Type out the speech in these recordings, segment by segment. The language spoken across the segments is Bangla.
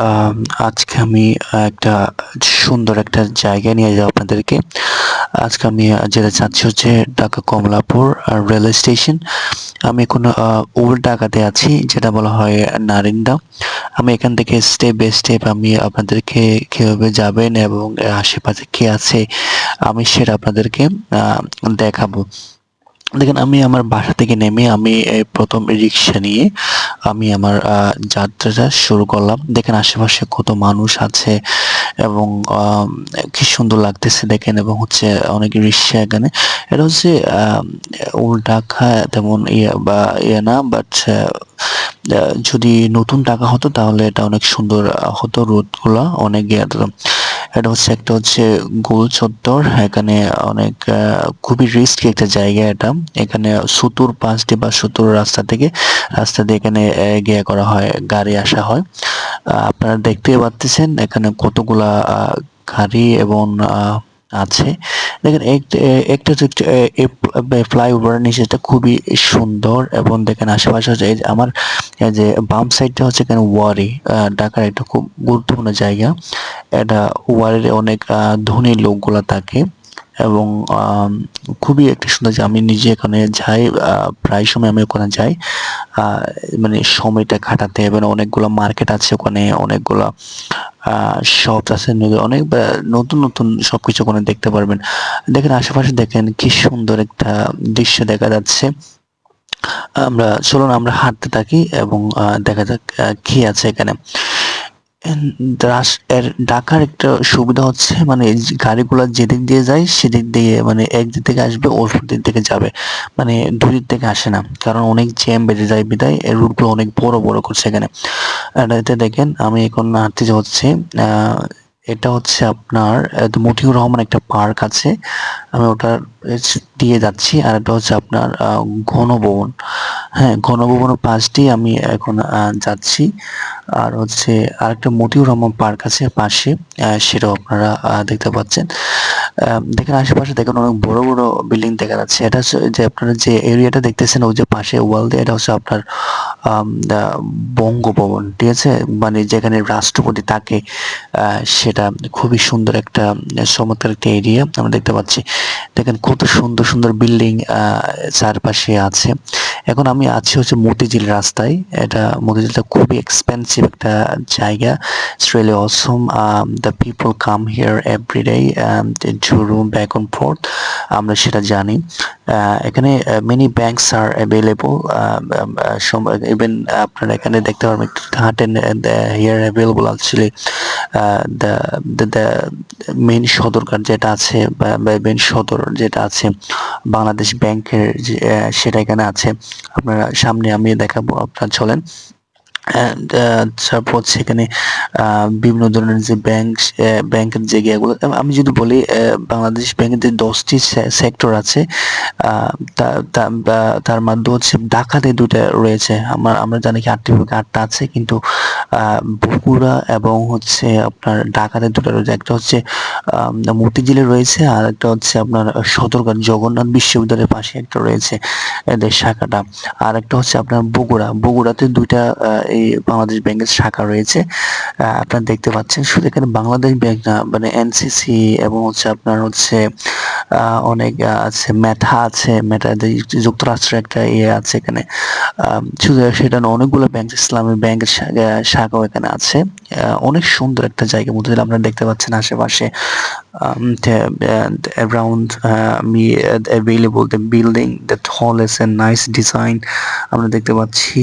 আম আজকে আমি একটা সুন্দর একটা জায়গায় নিয়ে যাবো আপনাদেরকে। আজকে আমি যেতে চাচ্ছি হচ্ছে ঢাকা কমলাপুর রেলওয়ে স্টেশন। আমি এখন ওল্ড ঢাকাতে আছি, যেটা বলা হয় নারিন্দা। আমি এখান থেকে স্টেপ বাই স্টেপ আমি আপনাদেরকে কিভাবে যাবেন এবং আশেপাশে কে আছে আমি সেটা আপনাদেরকে দেখাবো। দেখেন, আমি আমার বাসা থেকে নেমে আমি প্রথম রিক্সা নিয়ে আমি আমার যাত্রাটা শুরু করলাম। দেখেন আশেপাশে কত মানুষ আছে এবং কি সুন্দর লাগতেছে দেখেন, এবং হচ্ছে অনেক রিক্সা এখানে। এটা হচ্ছে ওল্ড ঢাকা, তেমন ইয়ে বা ইয়ে না, বাট যদি নতুন ঢাকা হতো তাহলে এটা অনেক সুন্দর হতো, রোডগুলা অনেক ইয়ে হতো। এটা হচ্ছে একটা হচ্ছে গোল চত্বর। এখানে অনেক খুবই রিস্কি একটা জায়গা এটা। এখানে সুতুর পাশ দিয়ে বা সুতুর রাস্তা দিয়ে এখানে গিয়ে করা হয়, গাড়ি আসা হয়। আপনারা দেখতেই পাচ্ছেন এখানে কতগুলা গাড়ি এবং আছে। দেখেন একটা হচ্ছে ফ্লাইওভার নিচেটা খুবই সুন্দর, এবং দেখেন আশেপাশে হচ্ছে এই যে আমার এই যে বাম সাইডটা হচ্ছে এখানে ওয়ারি, ঢাকার একটা খুব গুরুত্বপূর্ণ জায়গা। এটা ওয়ারিতে অনেক ধনী লোকগুলা থাকে, এবং খুবই একটা সুন্দর যে আমি নিজে এখানে যাই, প্রায় সময় আমি ওখানে যাই মানে সময়টা কাটাতে। এবং অনেকগুলো মার্কেট আছে ওখানে, অনেকগুলা শপ আছে, অনেক নতুন নতুন সবকিছু ওখানে দেখতে পারবেন। দেখেন আশেপাশে দেখেন কি সুন্দর একটা দৃশ্য দেখা যাচ্ছে। চলুন আমরা হাঁটতে থাকি এবং দেখা যাক কি আছে এখানে। ঢাকার একটা সুবিধা হচ্ছে মানে গাড়িগুলো যেদিক দিয়ে যায় সেদিক দিয়ে, মানে একদিক থেকে আসবে ওর দিক থেকে যাবে, মানে দুই দিক থেকে আসে না, কারণ অনেক জ্যাম বেঁধে যায় বিধায় এই রুটগুলো অনেক বড় বড় করছে এখানে। আর এতে দেখেন আমি এখন হাঁটতে যাচ্ছি। এটা হচ্ছে আপনার মতিউর রহমান একটা পার্ক আছে, আমি ওটা দিয়ে যাচ্ছি। আর এটা হচ্ছে আপনার গণভবন। হ্যাঁ, গণভবনের পাশ দিয়ে আমি এখন যাচ্ছি। আর হচ্ছে আরেকটা মতিউর রহমান পার্ক আছে পাশে, সেটাও আপনারা দেখতে পাচ্ছেন। দেখেন আশেপাশে দেখেন অনেক বড় বড় বিল্ডিং দেখা যাচ্ছে। এটা হচ্ছে যে আপনারা যে এরিয়াটা দেখতেছেন ওই যে পাশে ওয়াল দিয়ে, এটা হচ্ছে আপনার বঙ্গভবন, ঠিক আছে, মানে যেখানে রাষ্ট্রপতি থাকে। সেটা খুবই সুন্দর একটা চমৎকার একটা এরিয়া আমরা দেখতে পাচ্ছি। দেখেন কত সুন্দর সুন্দর বিল্ডিং চারপাশে আছে। এখন আমি আছি হচ্ছে মতিঝিল রাস্তায়। এটা মতিঝিলটা খুবই এক্সপেন্সিভ একটা জায়গা। It's really awesome. The people come here every day to roam back and forth. আমরা সেটা জানি। এখানে many banks are available. Even আপনারা এখানে দেখতে পারবেন, একটু হাঁটেন, here available actually the main Sadarghat যেটা আছে, বা মেইন সদর যেটা আছে বাংলাদেশ ব্যাংকের, সেটা এখানে আছে। আপনারা সামনে আমি দেখাবো, আপনারা চলেন। অ্যান্ড তারপর হচ্ছে এখানে বিভিন্ন ধরনের যে ব্যাংকের যে ইয়েগুলো, আমি যদি বলি বাংলাদেশ ব্যাংকের যে 10টি সেক্টর আছে, তার মধ্যে হচ্ছে ঢাকাতে 2টা রয়েছে। আমরা জানি কি 8টি বিভাগে 8টা আছে, কিন্তু বগুড়া এবং হচ্ছে আপনার ঢাকাতে 2টা রয়েছে। একটা হচ্ছে মতিঝিলে রয়েছে, আর একটা হচ্ছে আপনার সদরঘাট জগন্নাথ বিশ্ববিদ্যালয়ের পাশে একটা রয়েছে এদের শাখাটা। আর একটা হচ্ছে আপনার বগুড়াতে 2টা এই বাংলাদেশ ব্যাংকের শাখা রয়েছে, আপনারা দেখতে পাচ্ছেন। শুধু এখানে বাংলাদেশ ব্যাংক না, মানে এনসিসি এবং হচ্ছে আপনার হচ্ছে অনেক আছে, মেটা যুক্তরাষ্ট্রের একটা ইয়ে আছে এখানে। শুধু সেটা না, অনেকগুলো ব্যাংক, ইসলামী ব্যাংকের শাখাও এখানে আছে। অনেক সুন্দর একটা জায়গা মধ্যে আপনারা দেখতে পাচ্ছেন আশেপাশে। Around me available the building, the tall is a nice design আমরা দেখতে পাচ্ছি।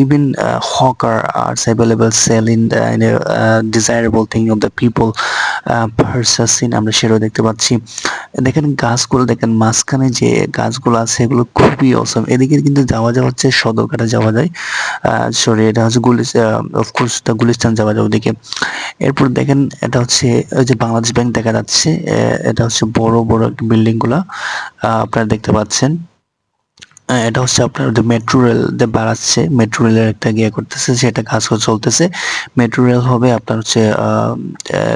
even hawker are available selling the desirable thing of the people purchasing, আমরা সেটাও দেখতে পাচ্ছি। দেখেন গাছগুলো, দেখেন মাঝখানে যে গাছগুলো আছে এগুলো খুবই অসম। এদিকে কিন্তু যাওয়া হচ্ছে সদরঘাটে যাওয়া যায়, সরি এটা হচ্ছে অফকোর্স গুলিস্তান যাওয়া যায় ওদিকে। এরপর দেখেন এটা হচ্ছে ওই যে বাংলাদেশ ব্যাংক দেখা যাচ্ছে। এটা হচ্ছে বড় বড় বিল্ডিং গুলা আপনারা দেখতে পাচ্ছেন। এটা হচ্ছে আপনার মেট্রো রেল বাড়াচ্ছে, মেট্রো রেলের একটা গিয়ে করতেছে, সেটা কাজ চলতেছে। মেট্রো রেল হবে আপনার হচ্ছে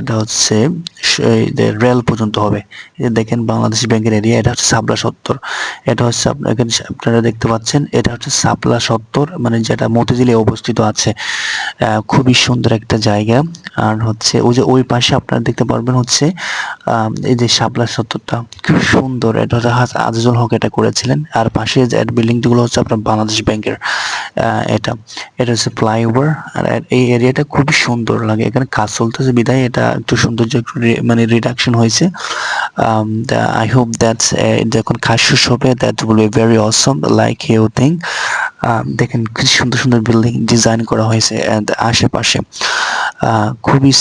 এটা হচ্ছে রেল পর্যন্ত হবে। এই যে দেখেন বাংলাদেশ ব্যাংকের এরিয়া, এটা হচ্ছে শাপলা চত্বর। এটা হচ্ছে এখানে আপনারা দেখতে পাচ্ছেন, এটা হচ্ছে শাপলা চত্বর, মানে যেটা মতিঝিলে অবস্থিত আছে। খুবই সুন্দর একটা জায়গা। আর হচ্ছে ওই যে ওই পাশে আপনারা দেখতে পারবেন হচ্ছে এই যে শাপলা চত্বরটা খুব সুন্দর। এটা হচ্ছে আজিজুল হক এটা করেছিলেন। আর পাশে যে বিল্ডিং গুলো হচ্ছে আপনার বাংলাদেশ ব্যাংকের। এটা এটা হচ্ছে ফ্লাইওভার। আর এই এরিয়াটা খুবই সুন্দর লাগে। এখানে কাজ চলতেছে বিধায় এটা একটু সৌন্দর্য একটু মানে রিডাকশন হয়েছে। I hope that যখন কাজ শেষ হবে that will be very awesome like you think. দেখেন কি সুন্দর সুন্দর বিল্ডিং ডিজাইন করা হয়েছে আশেপাশে। খুবই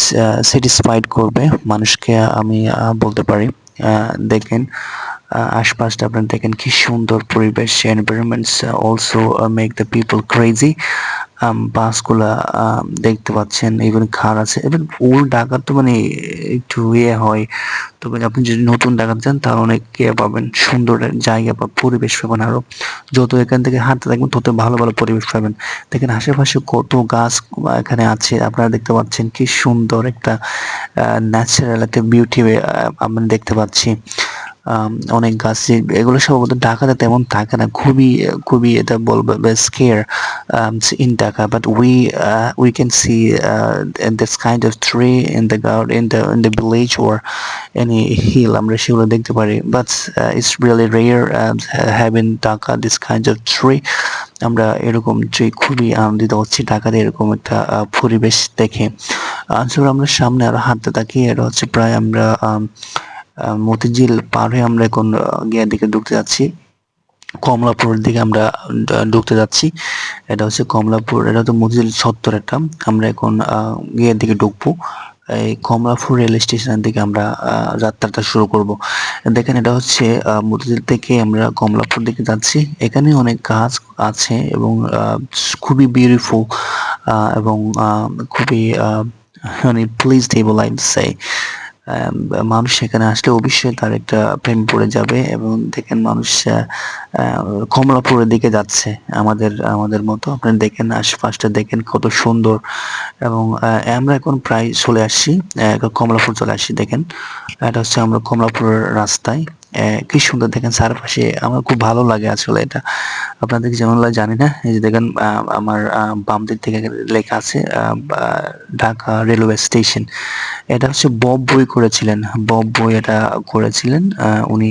স্যাটিসফাইড করবে মানুষকে, আমি বলতে পারি। দেখেন আশপাশটা আপনারা দেখেন কি সুন্দর পরিবেশ। Environments also make the people crazy. বাসগুলা দেখতে পাচ্ছেন, ইভেন কার আছে। ইভেন ওল্ড ঢাকা তো মানে একটু হয়, তবে আপনি যদি নতুন ঢাকা যান তাহলে অনেক পাবেন, সুন্দর জায়গা বা পরিবেশ পাবেন। আরো যত এখান থেকে হাঁটতে থাকবেন তত ভালো ভালো পরিবেশ পাবেন। দেখেন আশেপাশে কত গাছ এখানে আছে, আপনারা দেখতে পাচ্ছেন কি সুন্দর একটা ন্যাচারাল একটা বিউটি আমরা দেখতে পাচ্ছি। অনেক গাছ, এগুলো সম্ভবত ঢাকাতে তেমন থাকে না। খুবই খুবই এটা বলবো square in Dhaka, but we can see this kind of tree in the garden, in the village or any hill, আমরা সেগুলো দেখতে পারি, but it's really rare having Dhaka this kind of tree. আমরা এরকম ট্রি খুবই আনন্দিত হচ্ছি ঢাকাতে এরকম একটা পরিবেশ দেখে। আসলে আমরা সামনে আরো হাঁটতে থাকি। এটা হচ্ছে প্রায় আমরা মতিঝিল পার হয়ে আমরা এখন গিয়ার দিকে ঢুকতে যাচ্ছি। কমলাপুরের দিকে আমরা ঢুকতে যাচ্ছি। এটা হচ্ছে কমলাপুর, এটা তো মতিঝিল চত্বর একটা। আমরা এখন গিয়ার দিকে ঢুকবো। এই কমলাপুর রেল স্টেশনের দিকে আমরা যাত্রাটা শুরু করব। দেখেন এটা হচ্ছে মতিঝিল থেকে আমরা কমলাপুর দিকে যাচ্ছি। এখানে অনেক গাছ আছে এবং খুবই বিউটিফুল এবং খুবই মানে প্লিজেবল আই উড সে। মানুষ সেখানে আসলে অবশ্যই তার একটা প্রেম পড়ে যাবে। এবং দেখেন মানুষ কমলাপুরের দিকে যাচ্ছে আমাদের আমাদের মতো। আপনারা দেখেন আশপাশটা দেখেন কত সুন্দর। এবং আমরা এখন প্রায় চলে আসছি, কমলাপুর চলে আসছি। দেখেন এটা হচ্ছে আমরা কমলাপুরের রাস্তায়। কি সুন্দর দেখেন চারপাশে, আমার খুব ভালো লাগে আসলে এটা। আপনাদের যেমন লাগে জানি না। এই যে দেখেন আমার বাম দিক থেকে লেখা আছে ঢাকা রেলওয়ে স্টেশন। এটা হচ্ছে বব বই করেছিলেন, বব বই এটা করেছিলেন উনি।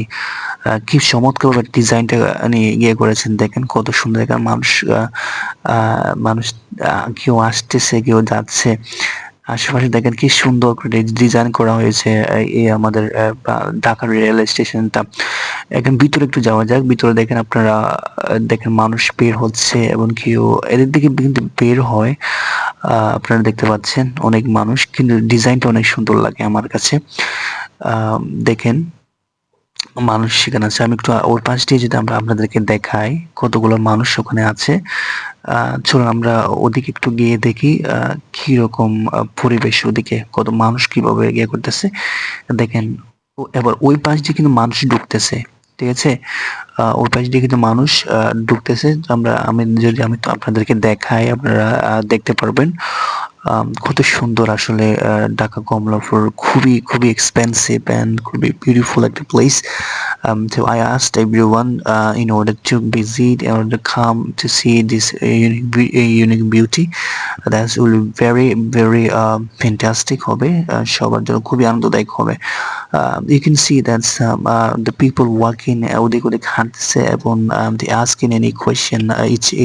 কি চমৎকার ডিজাইনটা নিয়ে করেছেন। দেখেন কত সুন্দর। এখানে মানুষ মানুষ কেউ আসতেছে কেউ যাচ্ছে। আশেপাশে দেখেন কি সুন্দর করে ডিজাইন করা হয়েছে এই আমাদের ঢাকা রেল স্টেশনটা। এখন ভিতরে একটু যাওয়া যাক। ভিতরে দেখেন আপনারা, দেখেন মানুষ বের হচ্ছে এবং কেউ এদের দিকে কিন্তু বের হয়। আপনারা দেখতে পাচ্ছেন অনেক মানুষ, কিন্তু ডিজাইনটা অনেক সুন্দর লাগে আমার কাছে। দেখেন মানুষ সেখানে আছে। আমি একটু ওর পাশ দিয়ে যদি আমরা আপনাদেরকে দেখাই কতগুলো মানুষ ওখানে আছে। চলুন আমরা ওদিকে একটু গিয়ে দেখি কিরকম পরিবেশ, ওদিকে কত মানুষ কিভাবে ইয়ে করতেছে। দেখেন এবার ওই পাশ দিয়ে কিন্তু মানুষ ঢুকতেছে, ঠিক আছে। ওই পাশ দিয়ে কিন্তু মানুষ ঢুকতেছে। আমি তো আপনাদেরকে দেখাই, আপনারা দেখতে পারবেন কত সুন্দর আসলে ঢাকা কমলাপুর। খুবই খুবই এক্সপেন্সিভ অ্যান্ড খুবই বিউটিফুল একটা place. So I asked everyone in order to visit, in order to come to see this unique beauty. That will be very very fantastic হবে, সবার জন্য খুবই আনন্দদায়ক হবে। You can see that the people walking ওদিক ওদিক হাঁটছে এবং they asking any question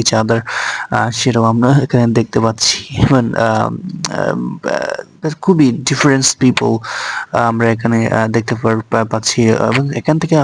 each other, সেটাও আমরা এখানে দেখতে পাচ্ছি। এবং খুবই ডিফারেন্ট পিপল আমরা এখানে দেখতে পাচ্ছি। এবং এখান থেকে